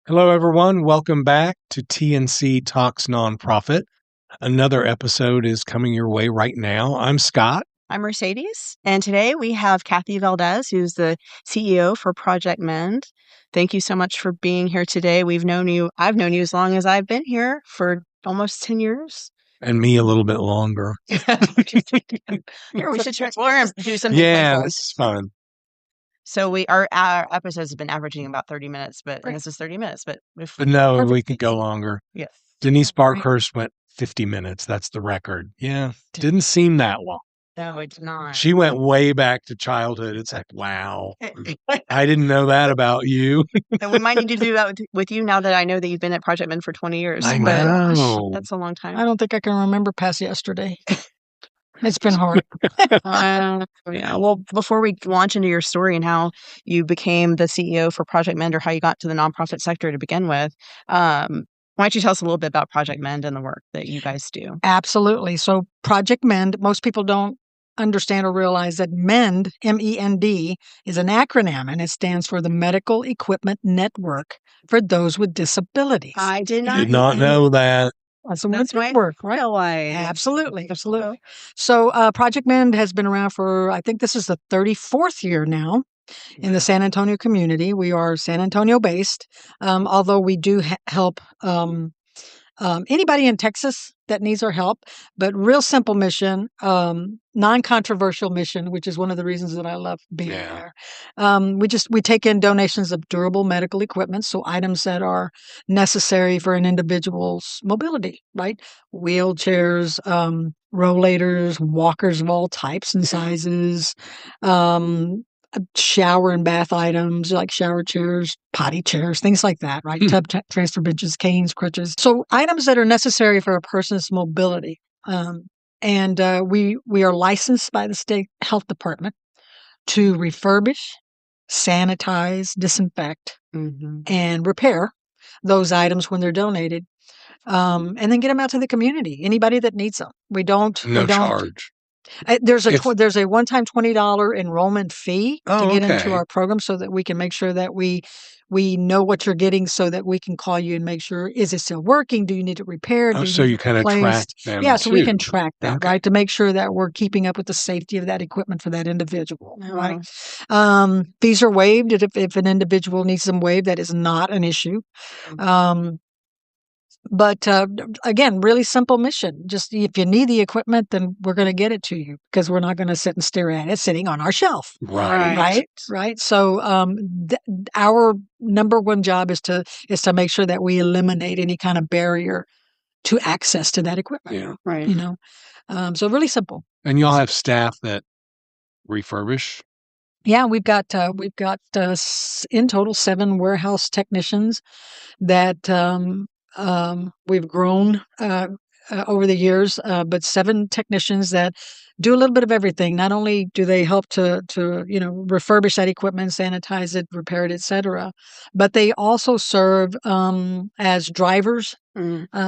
Hello, everyone. Welcome back to TNC Talks Nonprofit. Another episode is coming your way right now. I'm Scott. I'm Mercedes, and today we have Cathy Valdez, who's the CEO for Project MEND. Thank you so much for being here today. I've known you as long as I've been here, for almost 10 years. And me a little bit longer. Here, we should transform and do something. Yeah, this is fun. So our episodes have been averaging about 30 minutes, and this is 30 minutes. But no, we could go longer. Yes. Denise Barkhurst went 50 minutes. That's the record. Yeah, didn't seem that long. No, it's not. She went way back to childhood. It's like, wow. I didn't know that about you. And we might need to do that with you now that I know that you've been at Project MEND for 20 years. I know. That's a long time. I don't think I can remember past yesterday. It's been hard. Yeah. Well, before we launch into your story and how you became the CEO for Project MEND, or how you got to the nonprofit sector to begin with, why don't you tell us a little bit about Project MEND and the work that you guys do? Absolutely. So Project MEND, most people don't understand or realize that MEND, M-E-N-D, is an acronym, and it stands for the Medical Equipment Network for Those with Disabilities. I did not know that. That's my work, right? Absolutely. So Project MEND has been around for, I think this is the 34th year now in the San Antonio community. We are San Antonio based, although we do help anybody in Texas that needs our help, but real simple mission, non-controversial mission, which is one of the reasons that I love being there. We take in donations of durable medical equipment, so items that are necessary for an individual's mobility, right? Wheelchairs, rollators, walkers of all types and sizes, shower and bath items like shower chairs, potty chairs, things like that, right? Tub transfer benches, canes, crutches. So items that are necessary for a person's mobility. And we are licensed by the state health department to refurbish, sanitize, disinfect, and repair those items when they're donated, and then get them out to the community. Anybody that needs them. We don't charge. There's a one-time $20 enrollment fee to get into our program, so that we can make sure that we know what you're getting, so that we can call you and make sure, is it still working? Do you need it repaired? So you kind of track them. Yeah, so we can track that, right? To make sure that we're keeping up with the safety of that equipment for that individual, right? Fees are waived if an individual needs them waived. That is not an issue. But again, really simple mission. Just if you need the equipment, then we're going to get it to you, because we're not going to sit and stare at it sitting on our shelf. Right. So our number one job is to make sure that we eliminate any kind of barrier to access to that equipment. Yeah. Right. So really simple. And y'all have staff that refurbish? Yeah, we've got in total 7 warehouse technicians that we've grown over the years, but 7 technicians that do a little bit of everything. Not only do they help to refurbish that equipment, sanitize it, repair it, etc., but they also serve as drivers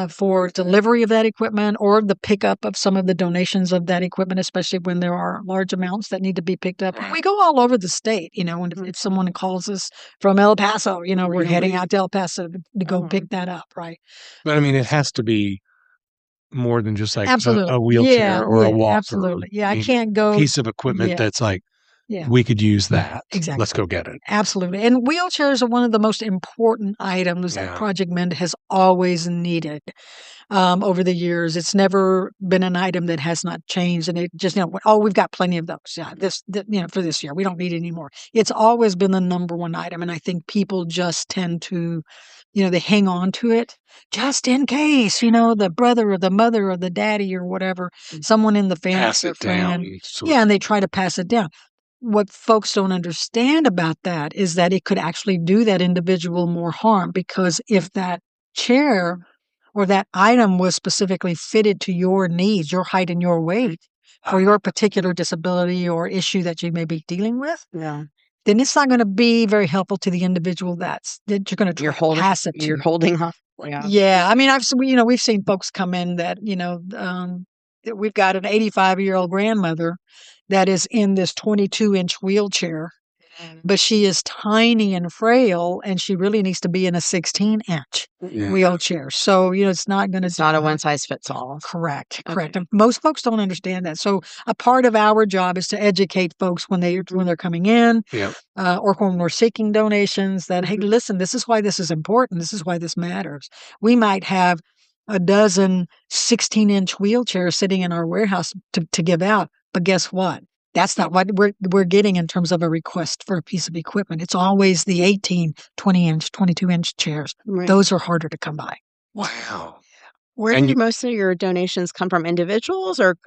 for delivery of that equipment, or the pickup of some of the donations of that equipment, especially when there are large amounts that need to be picked up. We go all over the state, and if someone calls us from El Paso, we're heading out to El Paso to go pick that up, right? But I mean, it has to be more than just like a wheelchair or a walker. Absolutely. Yeah, I can't go. Piece of equipment that's like, we could use that. Exactly. Let's go get it. Absolutely. And wheelchairs are one of the most important items that Project MEND has always needed over the years. It's never been an item that has not changed. And it just, we've got plenty of those. Yeah, for this year, we don't need any more. It's always been the number one item. And I think people just tend to, they hang on to it just in case, the brother or the mother or the daddy or whatever, someone in the family, pass it down. And they try to pass it down. What folks don't understand about that is that it could actually do that individual more harm, because if that chair or that item was specifically fitted to your needs, your height and your weight, for your particular disability or issue that you may be dealing with, then it's not going to be very helpful to the individual that you're going to pass it to. You're holding off. Yeah. I mean, we've seen folks come in that, we've got an 85-year-old grandmother that is in this 22-inch wheelchair, but she is tiny and frail, and she really needs to be in a 16-inch wheelchair. So, it's not going to... It's not a one-size-fits-all. Correct. Okay. And most folks don't understand that. So a part of our job is to educate folks when they're coming in, or when we're seeking donations, that, hey, listen, this is why this is important. This is why this matters. We might have a dozen 16-inch wheelchairs sitting in our warehouse to give out, but guess what? That's not what we're getting in terms of a request for a piece of equipment. It's always the 18, 20-inch, 22-inch chairs. Right. Those are harder to come by. Wow. Where do most of your donations come from? Individuals or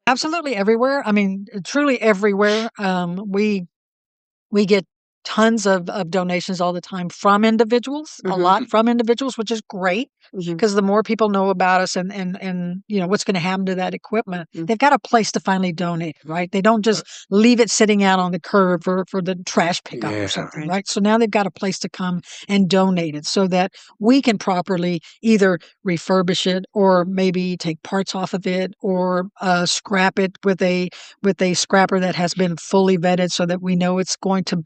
Absolutely everywhere. I mean, truly everywhere. We get tons of donations all the time from individuals, a lot from individuals, which is great, because the more people know about us and what's going to happen to that equipment, they've got a place to finally donate, right? They don't just leave it sitting out on the curb for the trash pickup or something, right? So now they've got a place to come and donate it so that we can properly either refurbish it or maybe take parts off of it or scrap it with a scrapper that has been fully vetted so that we know it's going to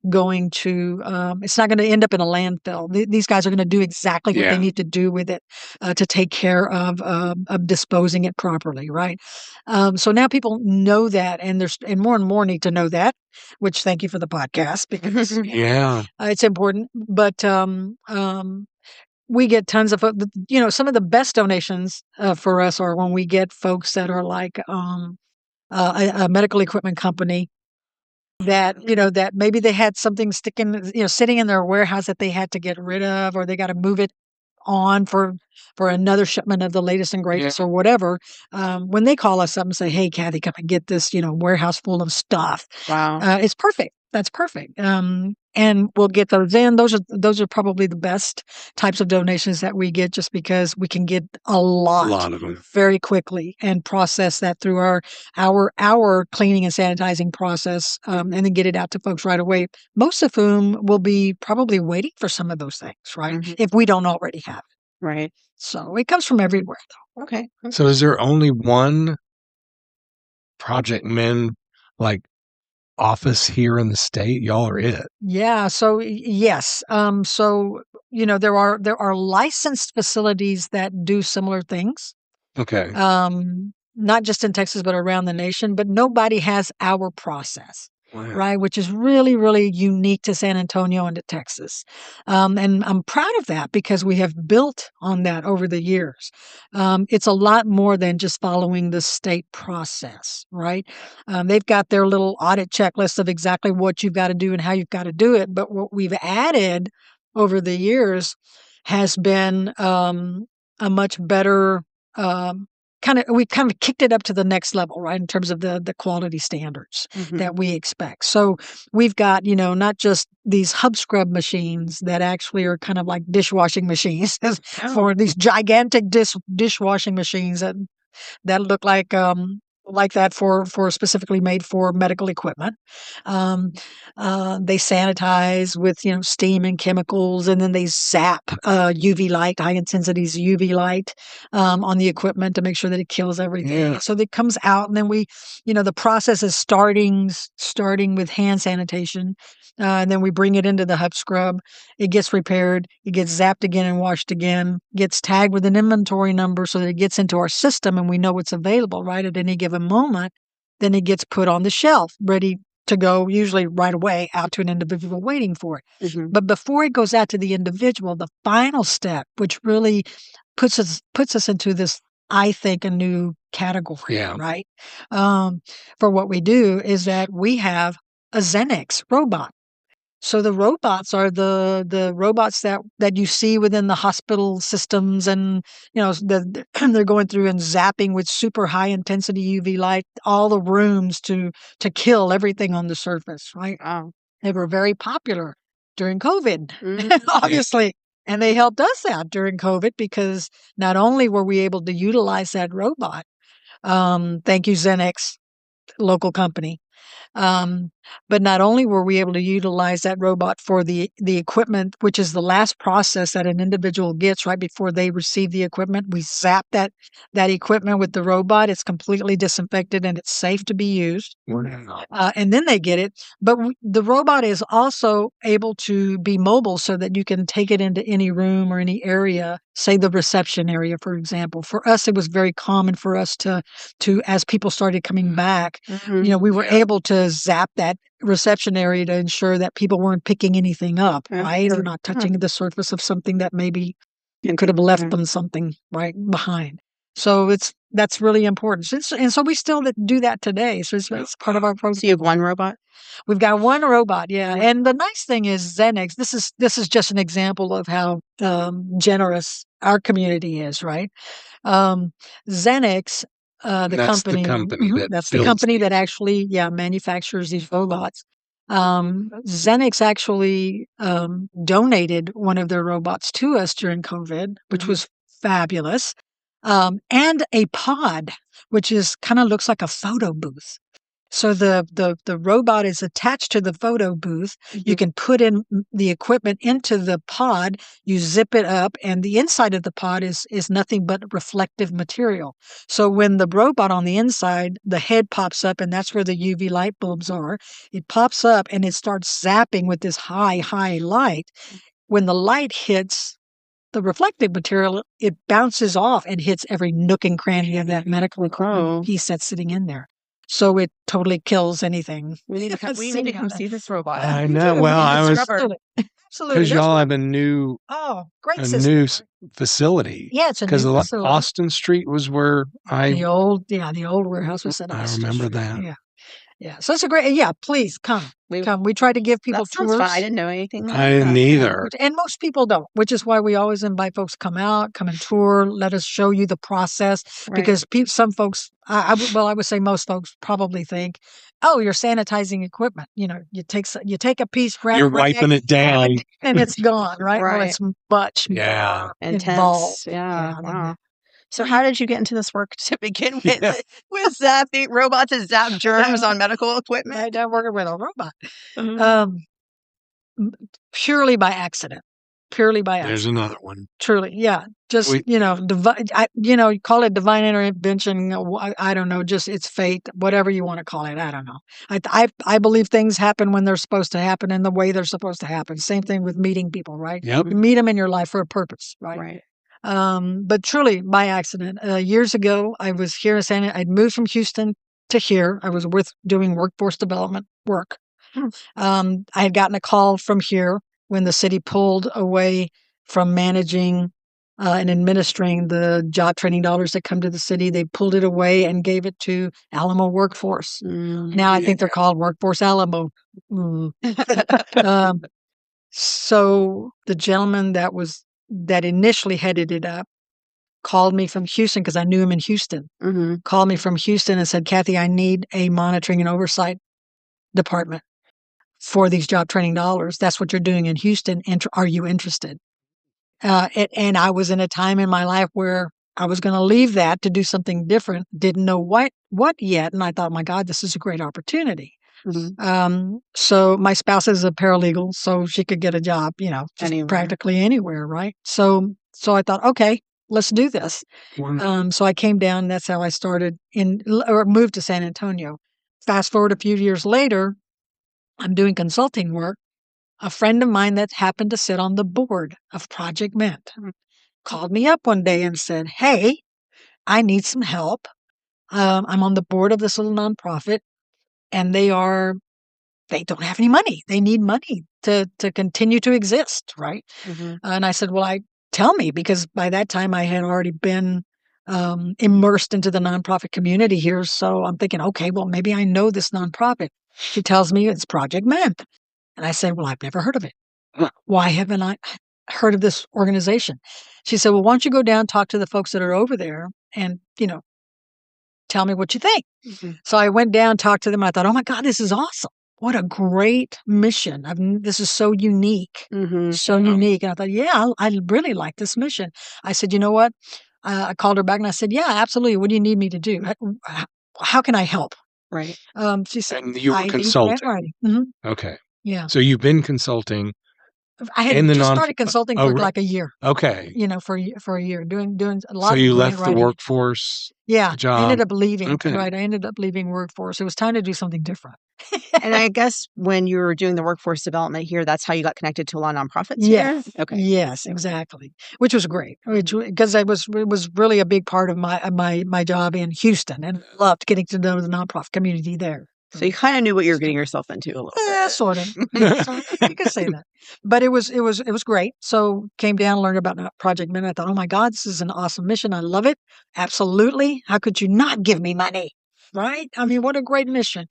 it's not going to end up in a landfill. These guys are going to do exactly what they need to do with it to take care of disposing it properly, right? So now people know that, and more need to know that. Which, thank you for the podcast, because it's important. But we get tons of some of the best donations for us are when we get folks that are like a medical equipment company that maybe they had something sitting in their warehouse that they had to get rid of, or they got to move it on for another shipment of the latest and greatest or whatever. When they call us up and say, "Hey, Cathy, come and get this, warehouse full of stuff." Wow. It's perfect. That's perfect. And we'll get those in. Those are probably the best types of donations that we get, just because we can get a lot of them very quickly and process that through our cleaning and sanitizing process, and then get it out to folks right away. Most of whom will be probably waiting for some of those things, right? If we don't already have it. Right. So it comes from everywhere, though. Okay. So is there only one Project MEND office here in the state? Y'all are it. Yeah. So yes. So there are licensed facilities that do similar things. Okay. Not just in Texas, but around the nation. But nobody has our process. Wow. Right, which is really, really unique to San Antonio and to Texas. And I'm proud of that because we have built on that over the years. It's a lot more than just following the state process, right? They've got their little audit checklist of exactly what you've got to do and how you've got to do it. But what we've added over the years has been a much better we kind of kicked it up to the next level, right, in terms of the quality standards that we expect. So we've got, not just these hub scrub machines that actually are kind of like dishwashing machines for these gigantic dishwashing machines that look like that for specifically made for medical equipment. They sanitize with steam and chemicals, and then they zap UV light, high intensity UV light on the equipment to make sure that it kills everything. Yeah. So it comes out, and then we, the process is starting with hand sanitation, and then we bring it into the hub scrub. It gets repaired, it gets zapped again and washed again, gets tagged with an inventory number so that it gets into our system and we know what's available right at any given moment. Then it gets put on the shelf, ready to go, usually right away, out to an individual waiting for it. But before it goes out to the individual, the final step, which really puts us into this, I think, a new category, right? For what we do is that we have a Xenex robot. So the robots are the robots that you see within the hospital systems, and they're going through and zapping with super high intensity UV light all the rooms to kill everything on the surface, right? Wow. They were very popular during COVID, obviously, and they helped us out during COVID because not only were we able to utilize that robot, thank you Xenex, local company. But not only were we able to utilize that robot for the equipment, which is the last process that an individual gets right before they receive the equipment, we zap that equipment with the robot. It's completely disinfected and it's safe to be used. Wow. And then they get it. But the robot is also able to be mobile so that you can take it into any room or any area, say the reception area, for example. For us, it was very common for us to as people started coming back, we were able to zap that reception area to ensure that people weren't picking anything up, right? Or not touching the surface of something that maybe you could have left them something right behind. So that's really important. And so we still do that today. So it's part of our program. So you have one robot? We've got one robot, yeah. And the nice thing is Xenex, this is just an example of how generous our community is, right? Xenex, That's the company that that's the builds company that actually, manufactures these robots. Xenex actually donated one of their robots to us during COVID, which was fabulous. And a pod, which is kind of looks like a photo booth. So the robot is attached to the photo booth. You can put in the equipment into the pod, you zip it up, and the inside of the pod is nothing but reflective material. So when the robot on the inside, the head pops up, and that's where the UV light bulbs are. It pops up and it starts zapping with this high light. When the light hits the reflective material, it bounces off and hits every nook and cranny of that medical equipment piece that's sitting in there. So it totally kills anything. We need to come see this robot. I know. Well, I was Absolutely. because y'all have a new great new facility. Yeah, it's a new Because facility. Austin Street was where the old warehouse was set up. I remember that. Yeah. So it's a great. Yeah, please come. We try to give people tours. Fun. I didn't know anything. I didn't either. And most people don't, which is why we always invite folks to come and tour. Let us show you the process, because some folks, I would say most folks probably think, oh, you're sanitizing equipment. You take a piece, you're wiping it down, and it's gone, right? Right. Well, it's much more intense. Involved. Yeah. Wow. So how did you get into this work to begin with? With zapping robots to zap germs on medical equipment? I'm working with a robot. Purely by accident. There's another one. Truly, yeah. Just call it divine intervention. I don't know. Just it's fate. Whatever you want to call it. I don't know. I believe things happen when they're supposed to happen and the way they're supposed to happen. Same thing with meeting people, right? Yep. You meet them in your life for a purpose, right? Right. But truly by accident. Years ago, I was here in I'd moved from Houston to here. I was doing workforce development work. I had gotten a call from here when the city pulled away from managing and administering the job training dollars that come to the city. They pulled it away and gave it to Alamo Workforce. Now I think they're called Workforce Alamo. So the gentleman that initially headed it up called me from Houston, because I knew him in Houston. Called me from Houston and said, Cathy, I need a monitoring and oversight department for these job training dollars. That's what you're doing in Houston. Are you interested? And I was in a time in my life where I was going to leave that to do something different. Didn't know what yet. And I thought, my God, this is a great opportunity. So my spouse is a paralegal, so she could get a job, practically anywhere, right? So I thought, okay, let's do this. So I came down. That's how I started moved to San Antonio. Fast forward a few years later, I'm doing consulting work. A friend of mine that happened to sit on the board of Project MEND called me up one day and said, hey, I need some help. I'm on the board of this little nonprofit, and they don't have any money. They need money to continue to exist, right? And I said, well, tell me, because by that time I had already been immersed into the nonprofit community here. So I'm thinking, okay, well, maybe I know this nonprofit. She tells me it's Project MEND. And I said, well, I've never heard of it. Why haven't I heard of this organization? She said, well, why don't you go down, talk to the folks that are over there and, tell me what you think. So I went down, talked to them. I thought, oh my God, this is awesome. What a great mission. This is so unique, so unique. And I thought, yeah, I really like this mission. I said, you know what? I called her back and I said, yeah, absolutely. What do you need me to do? How can I help? Right. She said, And you were I need grant consulting. writing. Mhm. Okay. Yeah. So you've been consulting I in had the just started consulting for re- like a year, okay. for a year, doing a So lot of you grant left the writing. workforce Yeah, I job. ended up leaving. Okay. Right, I ended up leaving workforce. It was time to do something different. And I guess when you were doing the workforce development here, that's how you got connected to a lot of nonprofits Yes. here? Okay. Yes, exactly. Which was great. Because it was really a big part of my job in Houston, and loved getting to know the nonprofit community there. So you kind of knew what you were getting yourself into a little bit. Sort of. You could say that. But it was great. So came down, learned about Project MEND. I thought, oh my God, this is an awesome mission. I love it. Absolutely. How could you not give me money? Right? I mean, what a great mission.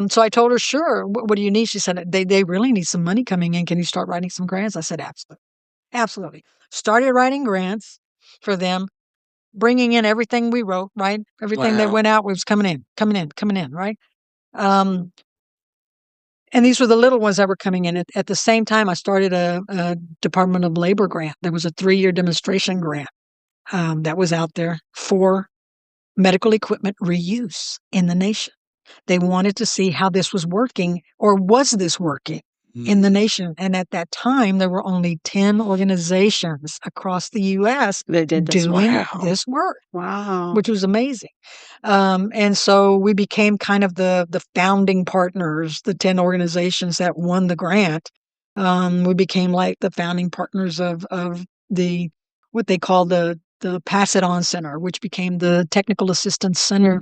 So I told her, sure. What do you need? She said, they really need some money coming in. Can you start writing some grants? I said, absolutely. Absolutely. Started writing grants for them, bringing in everything we wrote, right? Everything that Wow. went out was coming in, right? And these were the little ones that were coming in. At the same time, I started a Department of Labor grant. There was a 3-year demonstration grant that was out there for medical equipment reuse in the nation. They wanted to see how this was working, or was this working in the nation. And at that time, there were only 10 organizations across the U.S. That did this doing Wow. this work, Wow. which was amazing. And so we became kind of the founding partners, the 10 organizations that won the grant. We became like the founding partners of the what they call the Pass It On Center, which became the Technical Assistance Center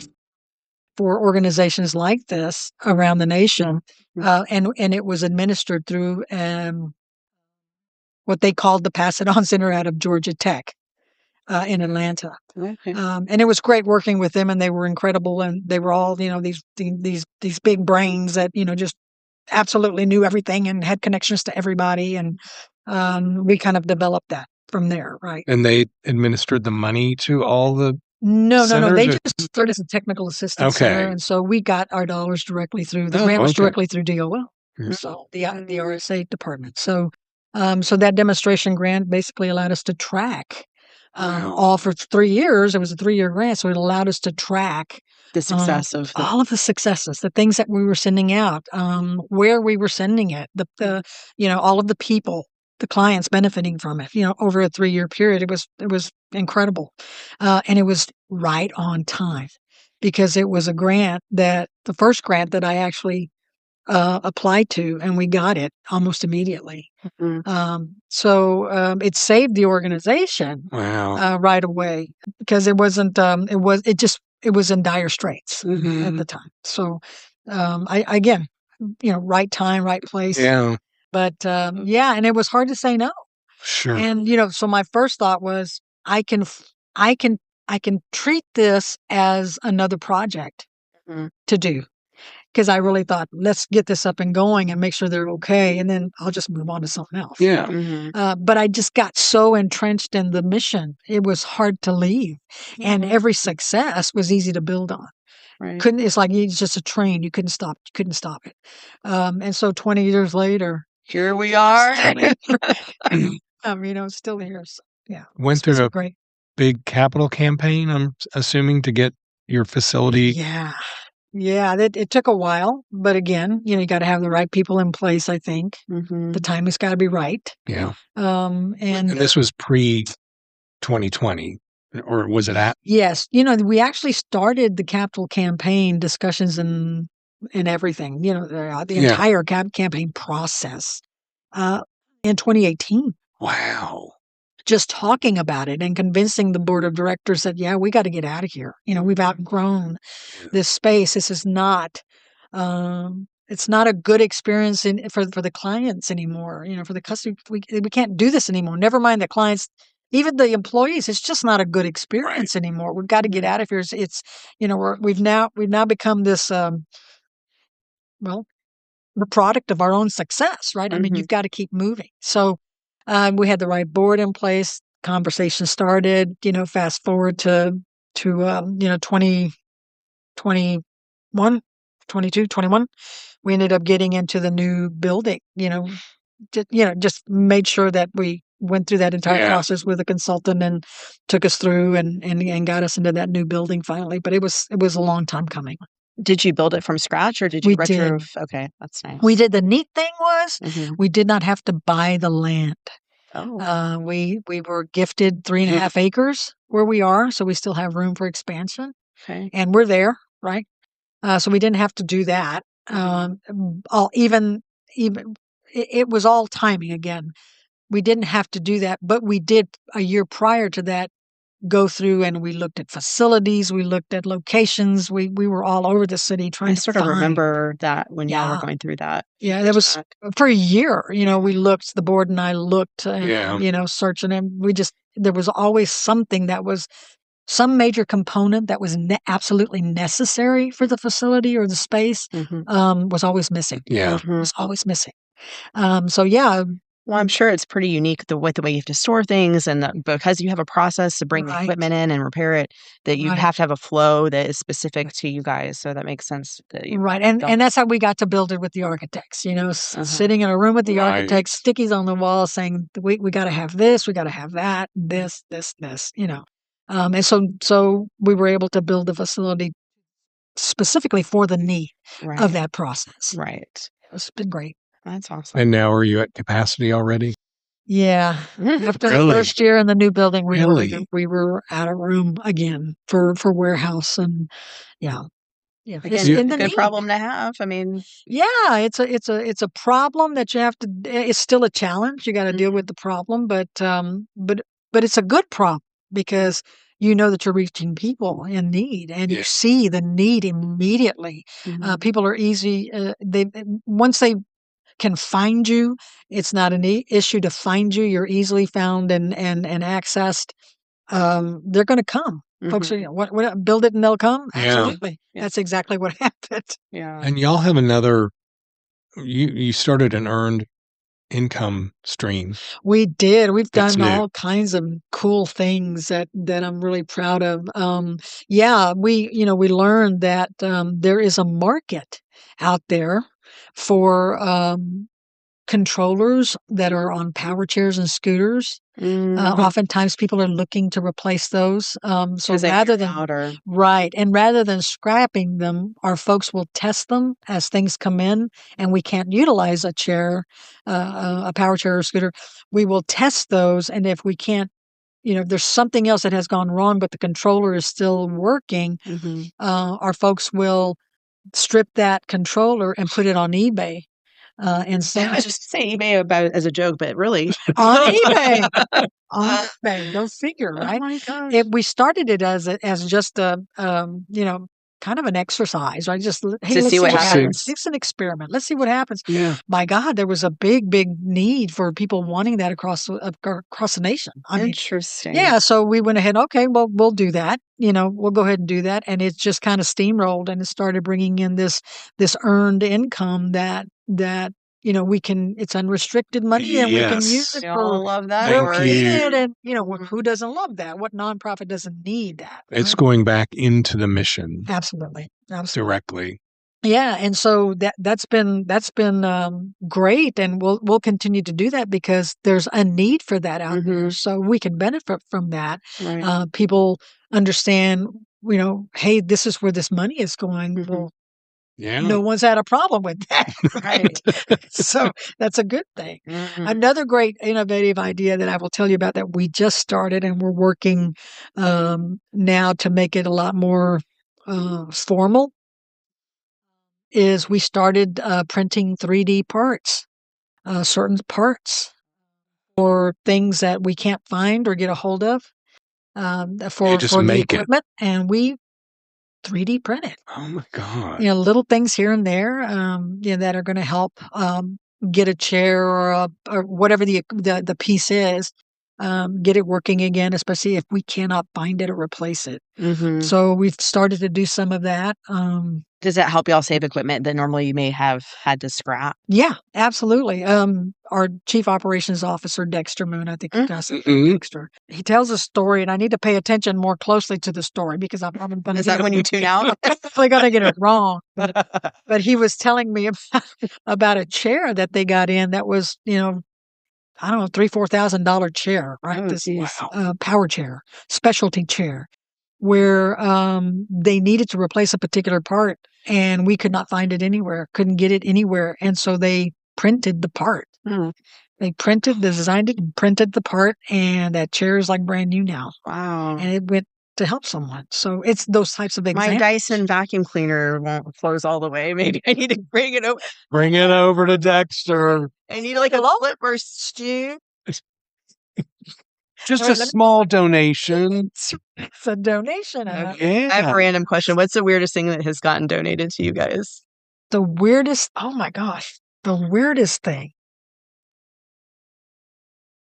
for organizations like this around the nation. And it was administered through what they called the Pass It On Center out of Georgia Tech in Atlanta. Okay. And it was great working with them, and they were incredible, and they were all, these big brains that, just absolutely knew everything and had connections to everybody. And we kind of developed that from there, right? And they administered the money to all the No. They centers, or- just started as a technical assistance center, Okay. and so we got our dollars directly through. The Oh, grant was okay. directly through DOL, Mhm. so the RSA department. So that demonstration grant basically allowed us to track Wow. all for 3 years. It was a 3-year grant, so it allowed us to track The success of the all of the successes, the things that we were sending out, where we were sending it, the all of the people, the clients benefiting from it, over a 3-year period. It was incredible. And it was right on time, because it was the first grant that I actually applied to, and we got it almost immediately. So it saved the organization Wow. right away, because it was in dire straits at the time. So I again, right time, right place. Yeah. But yeah, and it was hard to say no. Sure. And so my first thought was, I can treat this as another project to do, because I really thought, let's get this up and going and make sure they're okay, and then I'll just move on to something else. Yeah. But I just got so entrenched in the mission, it was hard to leave, and every success was easy to build on. right. It's like it's just a train; you couldn't stop it. And so 20 years later, Here we are. still here. So, yeah, Went it's been through a great. big capital campaign, I'm assuming, to get your facility. Yeah. It took a while, but again, you got to have the right people in place. I think the time has got to be right. Yeah. And And this was pre-2020, or was it at? yes, we actually started the capital campaign discussions and everything. The Yeah. entire campaign process in 2018. Wow. Just talking about it and convincing the board of directors that, yeah, we got to get out of here. We've outgrown this space. This is not, it's not a good experience for the clients anymore. For the customer, we can't do this anymore. Never mind the clients, even the employees. It's just not a good experience anymore. We've got to get out of here. It's we've now become this the product of our own success, right? I mean, you've got to keep moving. So we had the right board in place. Conversation started. Fast forward to 2021, 22, 21. We ended up getting into the new building. Just made sure that we went through that entire process with a consultant and took us through and got us into that new building finally. But it was a long time coming. Did you build it from scratch, or did you We did. Okay, that's nice. We did. The neat thing was Mhm. we did not have to buy the land. Oh, We were gifted 3.5 acres where we are, so we still have room for expansion, okay. and we're there, right? So we didn't have to do that. All even it was all timing again. We didn't have to do that, but we did a year prior to that go through and we looked at facilities, we looked at locations, we were all over the city trying I to sort of find. remember that when y'all were Yeah. going through that. Yeah, that years was back. for a year. We looked, the board and I looked, Yeah. searching, and there was always something that was some major component that was absolutely necessary for the facility or the space, was always missing. Yeah. Mhm. Was always missing. So yeah, Well, I'm sure it's pretty unique with the way you have to store things, and because you have a process to bring the right, equipment in and repair it, that you right, have to have a flow that is specific to you guys. So that makes sense that you right, and don't. that's how we got to build it with the architects. Uh-huh. Sitting in a room with the Right. architects, stickies on the wall, saying we got to have this, we got to have that, this, this, this. And so we were able to build the facility specifically for the need of Right. that process. Right. It's been great. That's awesome. And now are you at capacity already? Yeah. After the Really? first year in the new building, Really? we were out of room again for warehouse, and yeah. Yeah. It's Again, in the good need. problem to have. I mean, Yeah, it's a problem that you have to. It's still a challenge. You got to deal with the problem, but it's a good problem because you know that you're reaching people in need, and Yeah. you see the need immediately. People are easy. They once they can find you, it's not an issue to find you. You're easily found and accessed. They're going to come. Folks are, what build it and they'll come. Yeah. Absolutely, Yeah. that's exactly what happened. Yeah. And y'all have you started an earned income stream. We did. We've That's done new. all kinds of cool things that I'm really proud of. Yeah, we learned that there is a market out there for controllers that are on power chairs and scooters. Oftentimes people are looking to replace those. So Because they rather wear than out or right, and rather than scrapping them, our folks will test them as things come in, and we can't utilize a chair, a power chair or scooter. We will test those, and if we can't, if there's something else that has gone wrong, but the controller is still working, our folks will strip that controller and put it on eBay. And I sell was it just saying eBay about as a joke, but really on eBay. On eBay, go figure, Oh right? my gosh. We started it as just a kind of an exercise, right? Just hey, To let's see see what what happens. happens. It's an experiment. Let's see what happens. Yeah. My God, there was a big need for people wanting that across the nation. I mean, Interesting. yeah. So we went ahead. Okay, well, we'll do that. We'll go ahead and do that, and it just kind of steamrolled, and it started bringing in this earned income that we can. It's unrestricted money, and we can use Yes. it We for all love that Thank word. you. and who doesn't love that? What nonprofit doesn't need that? It's Right? going back into the mission Absolutely. directly. Yeah, and so that's been great, and we'll continue to do that because there's a need for that out there, so we can benefit from that. Right. People understand, hey, this is where this money is going. Well, Yeah. no one's had a problem with that, right? So that's a good thing. Another great innovative idea that I will tell you about that we just started and we're working now to make it a lot more formal is we started printing 3D parts, certain parts for things that we can't find or get a hold of for just the make it. equipment, and we 3D print it. Oh my God. Little things here and there, that are going to help get a chair or whatever the piece is, get it working again, especially if we cannot find it or replace it. So we've started to do some of that. Does that help y'all save equipment that normally you may have had to scrap? Yeah, absolutely. Our chief operations officer, Dexter Moon, I think you guys said Dexter. He tells a story, and I need to pay attention more closely to the story because I'm going to Is that when you tune out? definitely going to get it wrong. But he was telling me about a chair that they got in that was, I don't know, $3,000-$4,000 chair, right? Oh, This geez. power chair, specialty chair, where they needed to replace a particular part. and we could not find it anywhere, couldn't get it anywhere. And so they printed the part. They designed it and printed the part, and that chair is like brand new now. Wow. And it went to help someone. So it's those types of examples. My Dyson vacuum cleaner won't close all the way. Maybe I need to bring it over. Bring it over to Dexter. I need like a flipper stew. Just a small donation. It's a donation. Yeah. I have a random question. What's the weirdest thing that has gotten donated to you guys? The weirdest, oh my gosh, the weirdest thing.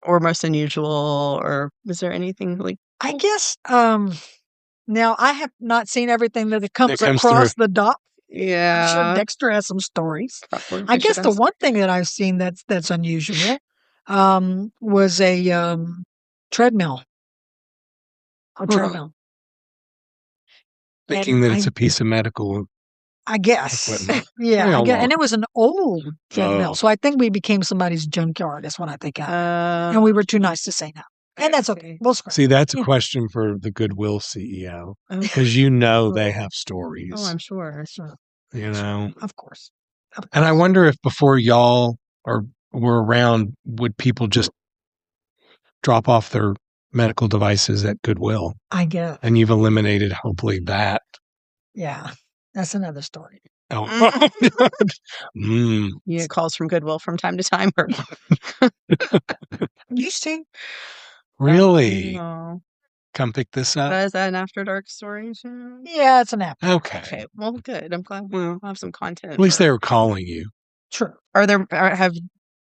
Or most unusual, or was there anything like? I guess, now I have not seen everything that comes comes across through. the dock. Yeah. I'm sure Dexter has some stories. Probably. I guess the one thing that I've seen that's unusual was a treadmill. A treadmill. Thinking that it's a piece of medical. I guess. Equipment. Yeah. And it was an old treadmill. Oh. So I think we became somebody's junkyard. That's what I think. And we were too nice to say no. And that's okay. We'll scratch. See, that's a question for the Goodwill CEO, because they have stories. Oh, I'm sure. You know, Of course. and I wonder if before y'all were around, would people just drop off their medical devices at Goodwill? I guess. And you've eliminated, hopefully, that. Yeah. That's another story. Oh, You get calls from Goodwill from time to time. Or... Used to. Really? Oh. Come pick this up? Is that an After Dark story? Yeah, it's an app. Okay. Well, good. I'm glad we'll have some content. At least they were calling you. True. Have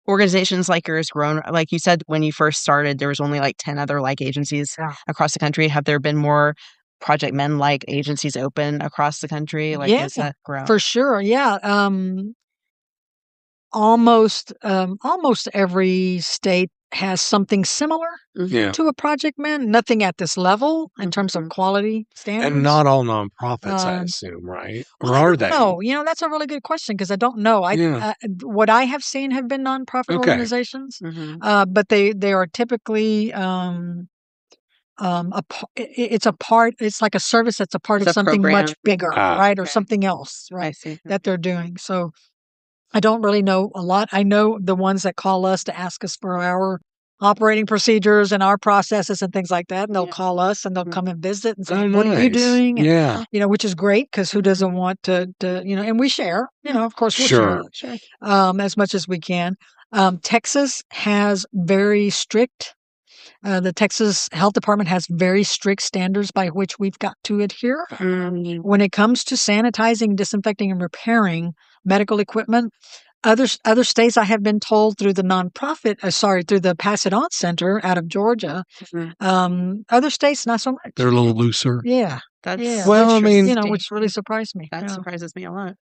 organizations like yours grown? Like you said, when you first started, there was only like 10 other like agencies across the country. Have there been more Project MEND like agencies open across the country? Like, has that grown? For sure. Yeah. Almost every state has something similar to a Project MEND. Nothing at this level in terms of quality standards. And not all nonprofits, I assume, right? Or are they? No, that's a really good question because I don't know. What I have seen have been nonprofit organizations, but they are typically it's a part. It's like a service that's a part of something much bigger, right, or something else, right, that they're doing. So I don't really know a lot. I know the ones that call us to ask us for our operating procedures and our processes and things like that, and they'll call us and they'll come and visit and say, "What are you doing?" And, which is great because who doesn't want to and we share. Of course, we'll share as much as we can. Texas has very strict. The Texas Health Department has very strict standards by which we've got to adhere when it comes to sanitizing, disinfecting, and repairing medical equipment. Other states, I have been told through the through the Pass It On Center out of Georgia. Other states, not so much. They're a little looser. Yeah. Well, I mean, which really surprised me. That surprises me a lot.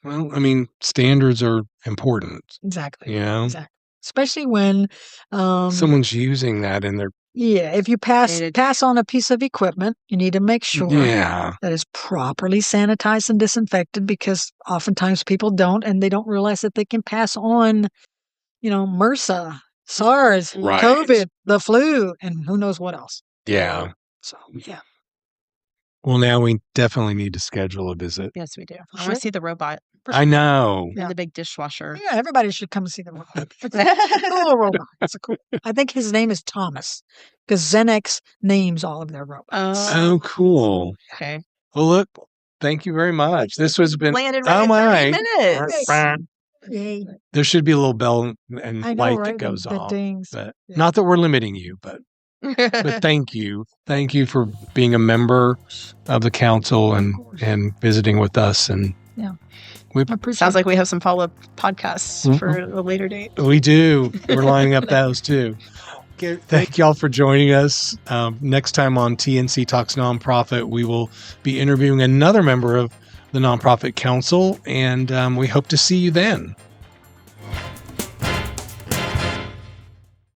Well, I mean, standards are important. Exactly. Exactly. Especially when someone's using that in their if you pass on a piece of equipment, you need to make sure that it's properly sanitized and disinfected because oftentimes people don't, and they don't realize that they can pass on, MRSA, SARS, COVID, the flu, and who knows what else. Yeah. So, yeah. Well, now we definitely need to schedule a visit. Yes, we do. I want to see the robot. I know. And the big dishwasher. Yeah, everybody should come and see the robot. It's a cool robot. I think his name is Thomas because Xenex names all of their robots. Oh, cool. Okay. Well, look, thank you very much. This has been landed right in 30 minutes. There should be a little bell and light that goes off. But not that we're limiting you, but thank you. Thank you for being a member of the council and visiting with us. And sounds like we have some follow-up podcasts for a later date. We do. We're lining up those too. Thank y'all for joining us. Next time on TNC Talks Nonprofit, we will be interviewing another member of the Nonprofit Council, and we hope to see you then.